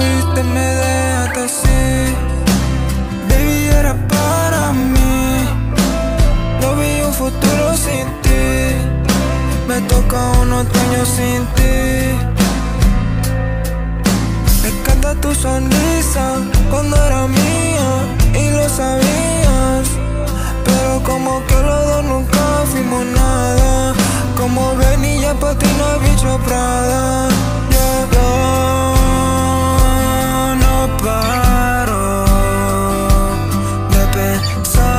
fuiste me dejaste así. Baby, era para mí. No vi un futuro sin ti. Me toca un otoño sin ti. Me encanta tu sonrisa cuando era mía y lo sabías. Pero como que los dos nunca fuimos nada. Como venilla, patina, bicho, Prada. Yeah, yo no paro de pensar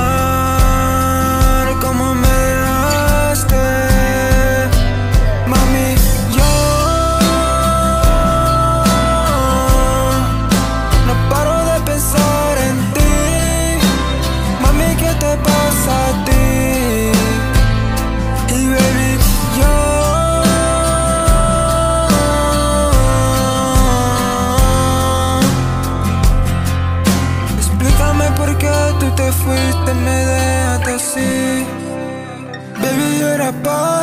cómo me dejaste. Mami, yo no paro de pensar en ti. Mami, ¿qué te pasa a ti? Y baby, yo explícame por qué tú te fuiste, me dejaste así. Baby, yo era para